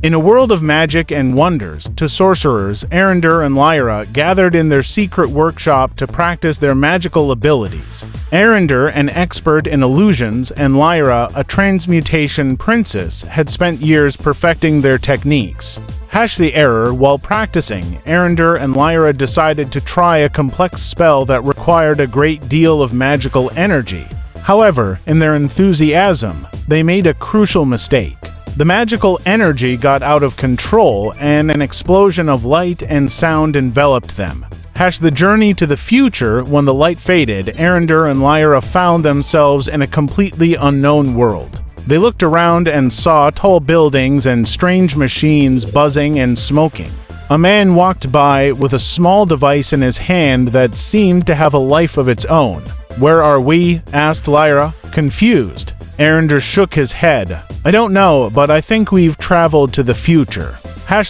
In a world of magic and wonders, two sorcerers, Arinder and Lyra, gathered in their secret workshop to practice their magical abilities. Arinder, an expert in illusions, and Lyra, a transmutation princess, had spent years perfecting their techniques. The error, while practicing, Arinder and Lyra decided to try a complex spell that required a great deal of magical energy. However, in their enthusiasm, they made a crucial mistake. The magical energy got out of control, and an explosion of light and sound enveloped them. The journey to the future. When the light faded, Arinder and Lyra found themselves in a completely unknown world. They looked around and saw tall buildings and strange machines buzzing and smoking. A man walked by with a small device in his hand that seemed to have a life of its own. "Where are we?" asked Lyra, confused. Arinder shook his head. "I don't know, but I think we've traveled to the future."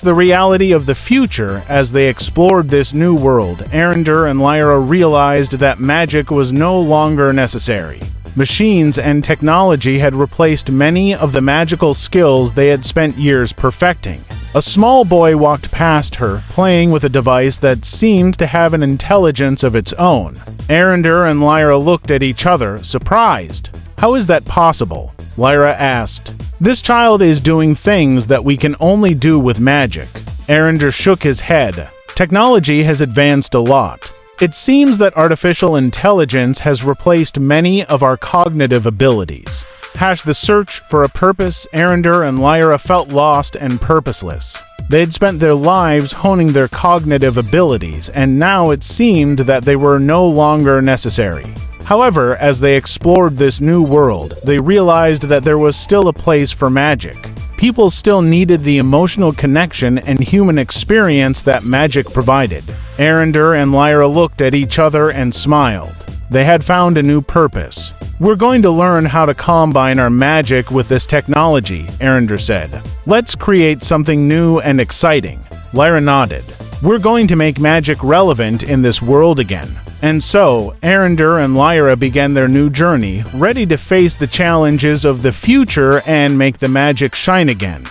The reality of the future. As they explored this new world, Arinder and Lyra realized that magic was no longer necessary. Machines and technology had replaced many of the magical skills they had spent years perfecting. A small boy walked past her, playing with a device that seemed to have an intelligence of its own. Arinder and Lyra looked at each other, surprised. "How is that possible?" Lyra asked. "This child is doing things that we can only do with magic." Arinder shook his head. "Technology has advanced a lot. It seems that artificial intelligence has replaced many of our cognitive abilities." The search for a purpose. Arinder and Lyra felt lost and purposeless. They had spent their lives honing their cognitive abilities, and now it seemed that they were no longer necessary. However, as they explored this new world, they realized that there was still a place for magic. People still needed the emotional connection and human experience that magic provided. Arinder and Lyra looked at each other and smiled. They had found a new purpose. "We're going to learn how to combine our magic with this technology," Arinder said. "Let's create something new and exciting." Lyra nodded. "We're going to make magic relevant in this world again." And so, Arinder and Lyra began their new journey, ready to face the challenges of the future and make the magic shine again.